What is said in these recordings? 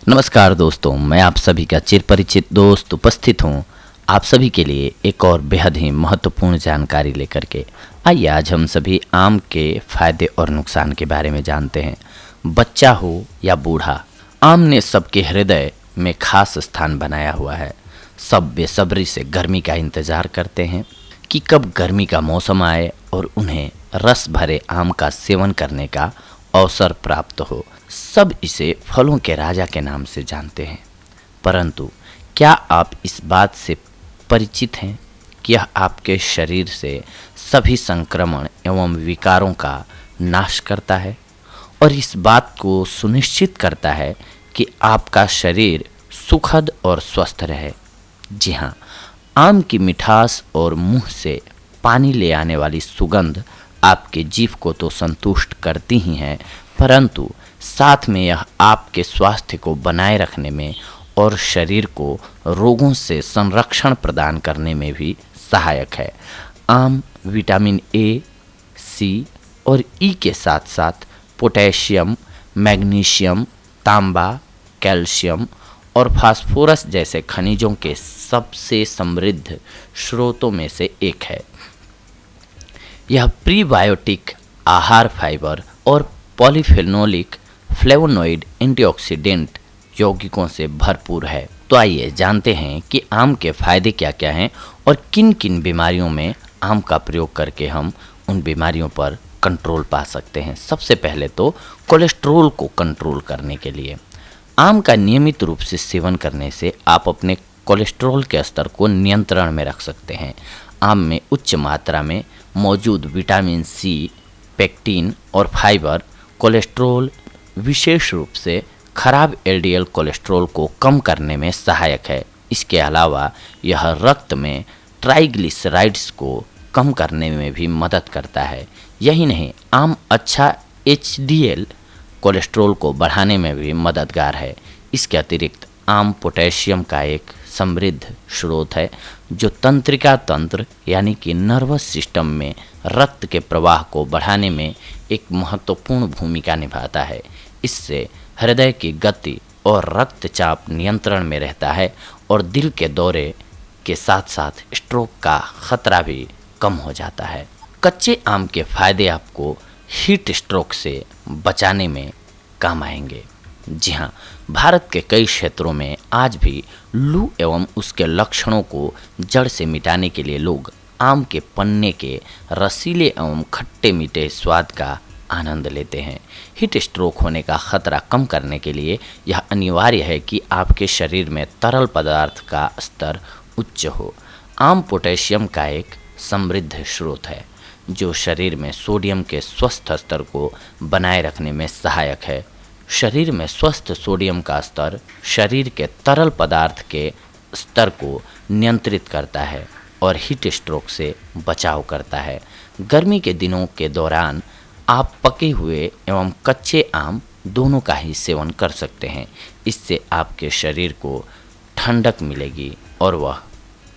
नमस्कार दोस्तों, मैं आप सभी का चिरपरिचित दोस्त उपस्थित हूँ आप सभी के लिए एक और बेहद ही महत्वपूर्ण जानकारी लेकर के। आइए आज हम सभी आम के फायदे और नुकसान के बारे में जानते हैं। बच्चा हो या बूढ़ा, आम ने सबके हृदय में खास स्थान बनाया हुआ है। सब बेसब्री से गर्मी का इंतजार करते हैं कि कब गर्मी का मौसम आए और उन्हें रस भरे आम का सेवन करने का अवसर प्राप्त हो। सब इसे फलों के राजा के नाम से जानते हैं, परंतु क्या आप इस बात से परिचित हैं कि यह आपके शरीर से सभी संक्रमण एवं विकारों का नाश करता है और इस बात को सुनिश्चित करता है कि आपका शरीर सुखद और स्वस्थ रहे। जी हाँ, आम की मिठास और मुंह से पानी ले आने वाली सुगंध आपके जीभ को तो संतुष्ट करती ही हैं, परंतु साथ में यह आपके स्वास्थ्य को बनाए रखने में और शरीर को रोगों से संरक्षण प्रदान करने में भी सहायक है। आम विटामिन ए, सी और ई के साथ साथ पोटेशियम, मैग्नीशियम, तांबा, कैल्शियम और फास्फोरस जैसे खनिजों के सबसे समृद्ध स्रोतों में से एक है। यह प्रीबायोटिक, आहार फाइबर और पॉलीफेनोलिक, फ्लेवोनोइड, एंटीऑक्सीडेंट यौगिकों से भरपूर है। तो आइए जानते हैं कि आम के फायदे क्या क्या हैं और किन किन बीमारियों में आम का प्रयोग करके हम उन बीमारियों पर कंट्रोल पा सकते हैं। सबसे पहले तो कोलेस्ट्रोल को कंट्रोल करने के लिए आम का नियमित रूप से सेवन करने से आप अपने कोलेस्ट्रॉल के स्तर को नियंत्रण में रख सकते हैं। आम में उच्च मात्रा में मौजूद विटामिन सी, पेक्टिन और फाइबर कोलेस्ट्रॉल, विशेष रूप से खराब एलडीएल कोलेस्ट्रॉल को कम करने में सहायक है। इसके अलावा यह रक्त में ट्राइग्लिसराइड्स को कम करने में भी मदद करता है। यही नहीं, आम अच्छा एचडीएल कोलेस्ट्रॉल को बढ़ाने में भी मददगार है। इसके अतिरिक्त आम पोटेशियम का एक समृद्ध स्रोत है जो तंत्रिका तंत्र यानी कि नर्वस सिस्टम में रक्त के प्रवाह को बढ़ाने में एक महत्वपूर्ण भूमिका निभाता है। इससे हृदय की गति और रक्तचाप नियंत्रण में रहता है और दिल के दौरे के साथ साथ स्ट्रोक का खतरा भी कम हो जाता है। कच्चे आम के फायदे आपको हीट स्ट्रोक से बचाने में काम आएंगे। जी हाँ, भारत के कई क्षेत्रों में आज भी लू एवं उसके लक्षणों को जड़ से मिटाने के लिए लोग आम के पन्ने के रसीले एवं खट्टे मीठे स्वाद का आनंद लेते हैं। हीट स्ट्रोक होने का खतरा कम करने के लिए यह अनिवार्य है कि आपके शरीर में तरल पदार्थ का स्तर उच्च हो। आम पोटेशियम का एक समृद्ध स्रोत है जो शरीर में सोडियम के स्वस्थ स्तर को बनाए रखने में सहायक है। शरीर में स्वस्थ सोडियम का स्तर शरीर के तरल पदार्थ के स्तर को नियंत्रित करता है और हीट स्ट्रोक से बचाव करता है। गर्मी के दिनों के दौरान आप पके हुए एवं कच्चे आम दोनों का ही सेवन कर सकते हैं। इससे आपके शरीर को ठंडक मिलेगी और वह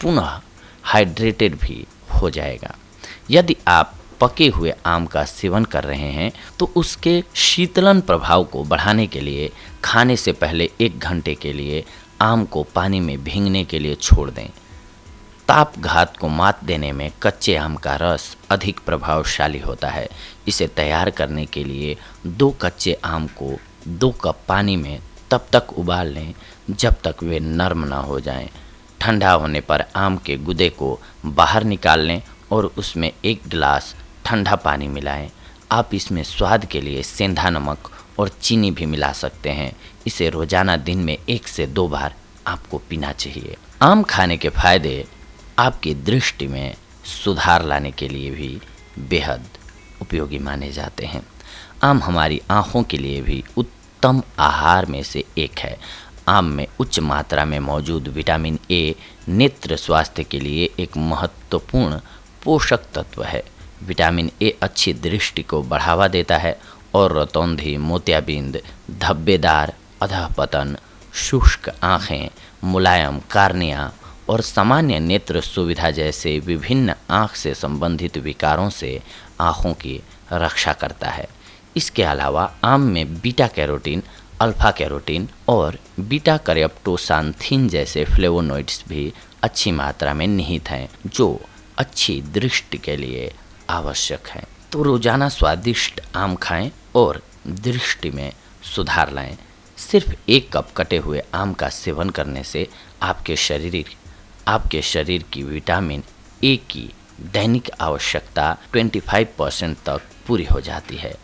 पुनः हाइड्रेटेड भी हो जाएगा। यदि आप पके हुए आम का सेवन कर रहे हैं तो उसके शीतलन प्रभाव को बढ़ाने के लिए खाने से पहले 1 घंटे के लिए आम को पानी में भीगने के लिए छोड़ दें। ताप घात को मात देने में कच्चे आम का रस अधिक प्रभावशाली होता है। इसे तैयार करने के लिए 2 कच्चे आम को 2 कप पानी में तब तक उबाल लें जब तक वे नर्म ना हो जाएं। ठंडा होने पर आम के गूदे को बाहर निकाल लें और उसमें 1 गिलास ठंडा पानी मिलाएं। आप इसमें स्वाद के लिए सेंधा नमक और चीनी भी मिला सकते हैं। इसे रोजाना दिन में 1 से 2 बार आपको पीना चाहिए। आम खाने के फायदे आपकी दृष्टि में सुधार लाने के लिए भी बेहद उपयोगी माने जाते हैं। आम हमारी आँखों के लिए भी उत्तम आहार में से एक है। आम में उच्च मात्रा में मौजूद विटामिन ए नेत्र स्वास्थ्य के लिए एक महत्वपूर्ण पोषक तत्व है। विटामिन ए अच्छी दृष्टि को बढ़ावा देता है और रतौंधी, मोतियाबिंद, धब्बेदार अधःपतन, शुष्क आँखें, मुलायम कार्निया और सामान्य नेत्र सुविधा जैसे विभिन्न आँख से संबंधित विकारों से आँखों की रक्षा करता है। इसके अलावा आम में बीटा कैरोटीन अल्फा कैरोटीन और बीटा कैरोप्टोसान्थिन जैसे फ्लेवोनॉइड्स भी अच्छी मात्रा में निहित हैं, जो अच्छी दृष्टि के लिए आवश्यक हैं। तो रोजाना स्वादिष्ट आम खाएं और दृष्टि में सुधार लाएं। सिर्फ 1 कप कटे हुए आम का सेवन करने से आपके शरीर की विटामिन ए की दैनिक आवश्यकता 25% तक पूरी हो जाती है।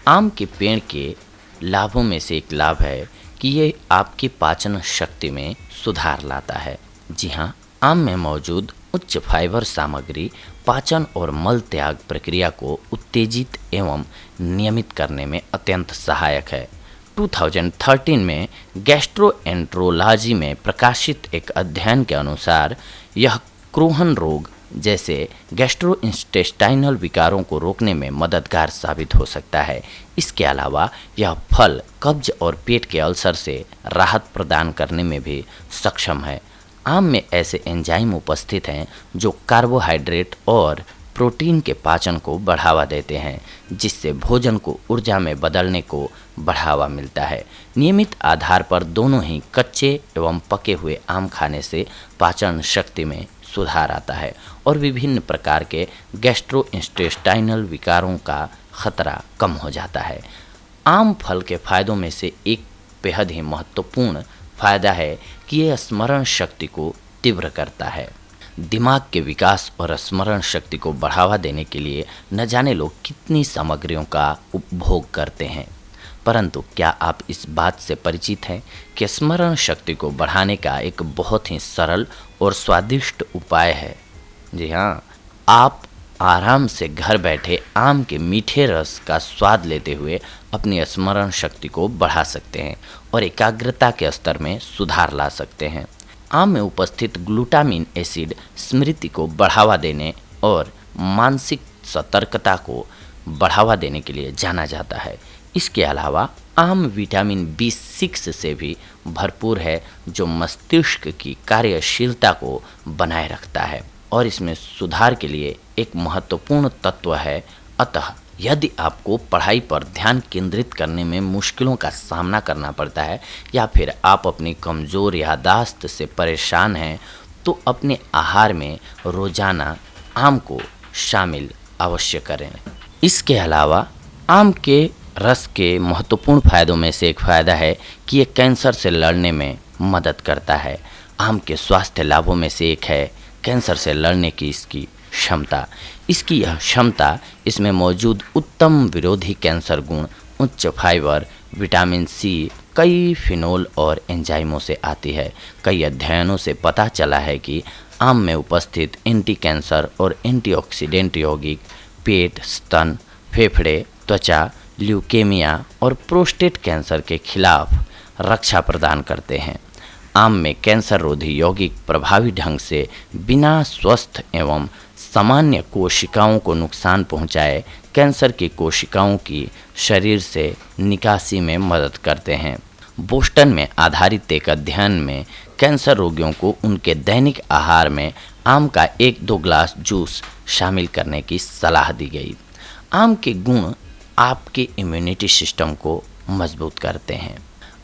आम के पेड़ के लाभों में से एक लाभ है कि ये आपकी पाचन शक्ति में सुधार लाता है। जी हाँ, आम में मौजूद उच्च फाइबर सामग्री पाचन और मल त्याग प्रक्रिया को उत्तेजित एवं नियमित करने में अत्यंत सहायक है। 2013 में गैस्ट्रोएंट्रोलॉजी में प्रकाशित एक अध्ययन के अनुसार यह क्रोहन रोग जैसे गैस्ट्रोइंटेस्टाइनल विकारों को रोकने में मददगार साबित हो सकता है। इसके अलावा यह फल कब्ज और पेट के अल्सर से राहत प्रदान करने में भी सक्षम है। आम में ऐसे एंजाइम उपस्थित हैं जो कार्बोहाइड्रेट और प्रोटीन के पाचन को बढ़ावा देते हैं, जिससे भोजन को ऊर्जा में बदलने को बढ़ावा मिलता है। नियमित आधार पर दोनों ही कच्चे एवं पके हुए आम खाने से पाचन शक्ति में सुधार आता है और विभिन्न प्रकार के गैस्ट्रोइंटेस्टाइनल विकारों का खतरा कम हो जाता है। आम फल के फायदों में से एक बेहद ही महत्वपूर्ण फायदा है कि यह स्मरण शक्ति को तीव्र करता है। दिमाग के विकास और स्मरण शक्ति को बढ़ावा देने के लिए न जाने लोग कितनी सामग्रियों का उपभोग करते हैं, परंतु क्या आप इस बात से परिचित हैं कि स्मरण शक्ति को बढ़ाने का एक बहुत ही सरल और स्वादिष्ट उपाय है। जी हाँ, आप आराम से घर बैठे आम के मीठे रस का स्वाद लेते हुए अपनी स्मरण शक्ति को बढ़ा सकते हैं और एकाग्रता के स्तर में सुधार ला सकते हैं। आम में उपस्थित ग्लूटामिन एसिड स्मृति को बढ़ावा देने और मानसिक सतर्कता को बढ़ावा देने के लिए जाना जाता है। इसके अलावा आम विटामिन B6 से भी भरपूर है, जो मस्तिष्क की कार्यशीलता को बनाए रखता है और इसमें सुधार के लिए एक महत्वपूर्ण तत्व है। अतः यदि आपको पढ़ाई पर ध्यान केंद्रित करने में मुश्किलों का सामना करना पड़ता है या फिर आप अपनी कमज़ोर याददाश्त से परेशान हैं, तो अपने आहार में रोज़ाना आम को शामिल अवश्य करें। इसके अलावा आम के रस के महत्वपूर्ण फायदों में से एक फ़ायदा है कि ये कैंसर से लड़ने में मदद करता है। आम के स्वास्थ्य लाभों में से एक है कैंसर से लड़ने की इसकी क्षमता। इसकी यह क्षमता इसमें मौजूद उत्तम विरोधी कैंसर गुण, उच्च फाइबर, विटामिन सी, कई फिनोल और एंजाइमों से आती है। कई अध्ययनों से पता चला है कि आम में उपस्थित एंटी कैंसर और एंटीऑक्सीडेंट यौगिक पेट, स्तन, फेफड़े, त्वचा, ल्यूकेमिया और प्रोस्टेट कैंसर के खिलाफ रक्षा प्रदान करते हैं। आम में कैंसर रोधी यौगिक प्रभावी ढंग से बिना स्वस्थ एवं सामान्य कोशिकाओं को नुकसान पहुंचाए कैंसर की कोशिकाओं की शरीर से निकासी में मदद करते हैं। बोस्टन में आधारित एक अध्ययन में कैंसर रोगियों को उनके दैनिक आहार में आम का 1-2 ग्लास जूस शामिल करने की सलाह दी गई। आम के गुण आपके इम्यूनिटी सिस्टम को मजबूत करते हैं।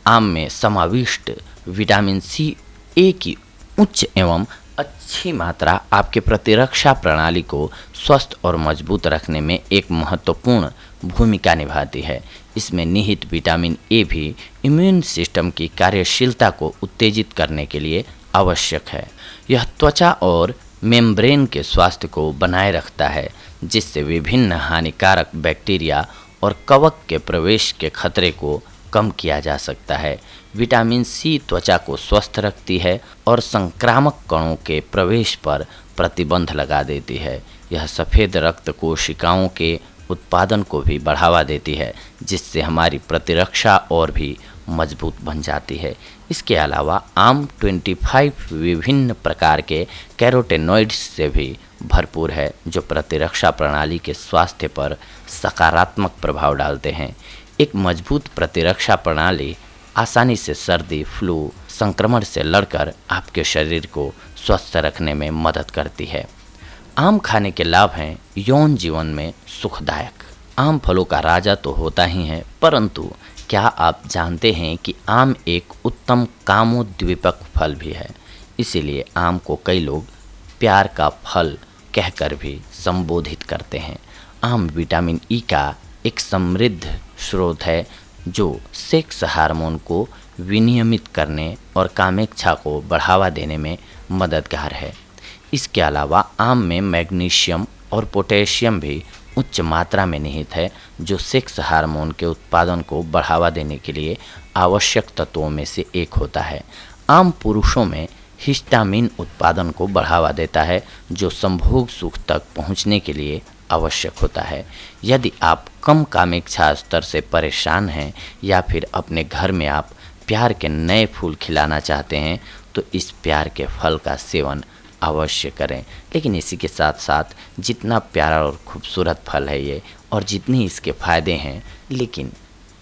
आम में समाविष्ट विटामिन सी ए की उच्च एवं अच्छी मात्रा आपके प्रतिरक्षा प्रणाली को स्वस्थ और मजबूत रखने में एक महत्वपूर्ण भूमिका निभाती है। इसमें निहित विटामिन ए भी इम्यून सिस्टम की कार्यशीलता को उत्तेजित करने के लिए आवश्यक है। यह त्वचा और मेम्ब्रेन के स्वास्थ्य को बनाए रखता है, जिससे विभिन्न हानिकारक बैक्टीरिया और कवक के प्रवेश के खतरे को कम किया जा सकता है। विटामिन सी त्वचा को स्वस्थ रखती है और संक्रामक कणों के प्रवेश पर प्रतिबंध लगा देती है। यह सफ़ेद रक्त कोशिकाओं के उत्पादन को भी बढ़ावा देती है, जिससे हमारी प्रतिरक्षा और भी मजबूत बन जाती है। इसके अलावा आम 25 विभिन्न प्रकार के कैरोटेनॉइड्स से भी भरपूर है, जो प्रतिरक्षा प्रणाली के स्वास्थ्य पर सकारात्मक प्रभाव डालते हैं। एक मजबूत प्रतिरक्षा प्रणाली आसानी से सर्दी, फ्लू संक्रमण से लड़कर आपके शरीर को स्वस्थ रखने में मदद करती है। आम खाने के लाभ हैं यौन जीवन में सुखदायक। आम फलों का राजा तो होता ही है, परंतु क्या आप जानते हैं कि आम एक उत्तम कामोद्दीपक फल भी है। इसीलिए आम को कई लोग प्यार का फल कहकर भी संबोधित करते हैं। आम विटामिन ई का एक समृद्ध स्रोत है जो सेक्स हार्मोन को विनियमित करने और कामेच्छा को बढ़ावा देने में मददगार है। इसके अलावा आम में मैग्नीशियम और पोटेशियम भी उच्च मात्रा में निहित है, जो सेक्स हार्मोन के उत्पादन को बढ़ावा देने के लिए आवश्यक तत्वों में से एक होता है। आम पुरुषों में हिस्टामिन उत्पादन को बढ़ावा देता है, जो संभोग सुख तक पहुंचने के लिए आवश्यक होता है। यदि आप कम कामेच्छा स्तर से परेशान हैं या फिर अपने घर में आप प्यार के नए फूल खिलाना चाहते हैं, तो इस प्यार के फल का सेवन अवश्य करें। लेकिन इसी के साथ साथ जितना प्यारा और खूबसूरत फल है ये, और जितनी इसके फ़ायदे हैं, लेकिन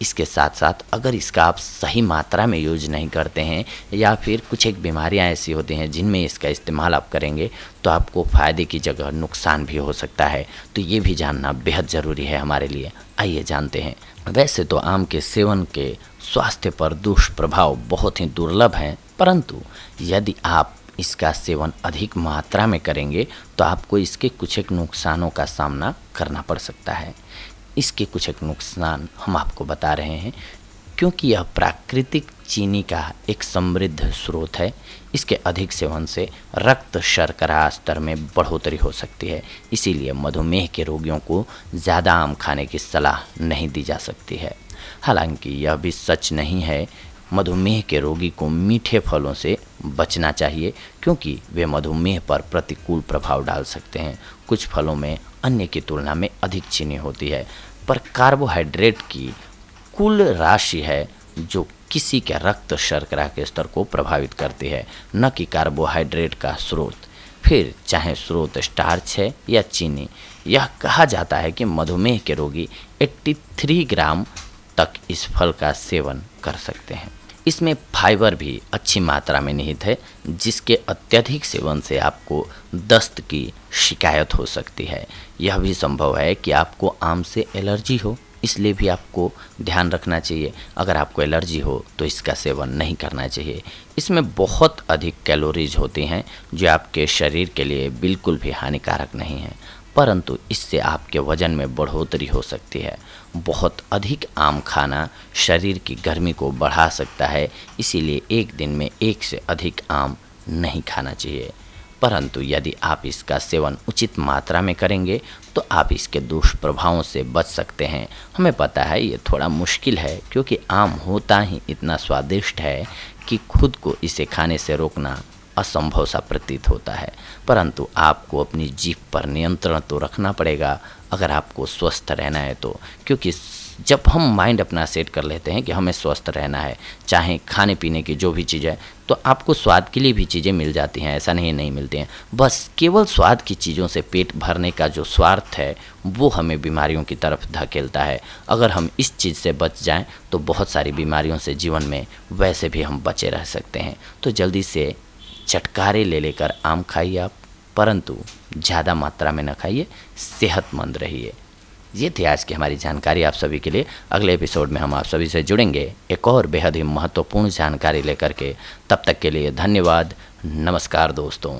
इसके साथ साथ अगर इसका आप सही मात्रा में यूज नहीं करते हैं या फिर कुछ एक बीमारियां ऐसी होती हैं जिनमें इसका इस्तेमाल आप करेंगे तो आपको फ़ायदे की जगह नुकसान भी हो सकता है। तो ये भी जानना बेहद ज़रूरी है हमारे लिए। आइए जानते हैं। वैसे तो आम के सेवन के स्वास्थ्य पर दुष्प्रभाव बहुत ही दुर्लभ हैं, परंतु यदि आप इसका सेवन अधिक मात्रा में करेंगे तो आपको इसके कुछ एक नुकसानों का सामना करना पड़ सकता है। इसके कुछ एक नुकसान हम आपको बता रहे हैं। क्योंकि यह प्राकृतिक चीनी का एक समृद्ध स्रोत है, इसके अधिक सेवन से रक्त शर्करा स्तर में बढ़ोतरी हो सकती है। इसीलिए मधुमेह के रोगियों को ज़्यादा आम खाने की सलाह नहीं दी जा सकती है। हालांकि यह भी सच नहीं है। मधुमेह के रोगी को मीठे फलों से बचना चाहिए, क्योंकि वे मधुमेह पर प्रतिकूल प्रभाव डाल सकते हैं। कुछ फलों में अन्य की तुलना में अधिक चीनी होती है, पर कार्बोहाइड्रेट की कुल राशि है जो किसी के रक्त शर्करा के स्तर को प्रभावित करती है, न कि कार्बोहाइड्रेट का स्रोत। फिर चाहे स्रोत स्टार्च है या चीनी, यह कहा जाता है कि मधुमेह के रोगी 83 ग्राम तक इस फल का सेवन कर सकते हैं। इसमें फाइबर भी अच्छी मात्रा में निहित है, जिसके अत्यधिक सेवन से आपको दस्त की शिकायत हो सकती है। यह भी संभव है कि आपको आम से एलर्जी हो, इसलिए भी आपको ध्यान रखना चाहिए। अगर आपको एलर्जी हो तो इसका सेवन नहीं करना चाहिए। इसमें बहुत अधिक कैलोरीज होती हैं जो आपके शरीर के लिए बिल्कुल भी हानिकारक नहीं है, परंतु इससे आपके वजन में बढ़ोतरी हो सकती है। बहुत अधिक आम खाना शरीर की गर्मी को बढ़ा सकता है, इसीलिए एक दिन में एक से अधिक आम नहीं खाना चाहिए। परंतु यदि आप इसका सेवन उचित मात्रा में करेंगे तो आप इसके दुष्प्रभावों से बच सकते हैं। हमें पता है ये थोड़ा मुश्किल है, क्योंकि आम होता ही इतना स्वादिष्ट है कि खुद को इसे खाने से रोकना असंभव सा प्रतीत होता है। परंतु आपको अपनी जीभ पर नियंत्रण तो रखना पड़ेगा अगर आपको स्वस्थ रहना है तो, क्योंकि जब हम माइंड अपना सेट कर लेते हैं कि हमें स्वस्थ रहना है, चाहे खाने पीने की जो भी चीज़ है, तो आपको स्वाद के लिए भी चीज़ें मिल जाती हैं। ऐसा नहीं मिलती हैं। बस केवल स्वाद की चीज़ों से पेट भरने का जो स्वार्थ है वो हमें बीमारियों की तरफ धकेलता है। अगर हम इस चीज़ से बच जाएं तो बहुत सारी बीमारियों से जीवन में वैसे भी हम बचे रह सकते हैं। तो जल्दी से चटकारे ले लेकर आम खाइए आप, परंतु ज़्यादा मात्रा में न खाइए, सेहतमंद रहिए। ये थी आज की हमारी जानकारी आप सभी के लिए। अगले एपिसोड में हम आप सभी से जुड़ेंगे एक और बेहद ही महत्वपूर्ण जानकारी लेकर के। तब तक के लिए धन्यवाद। नमस्कार दोस्तों।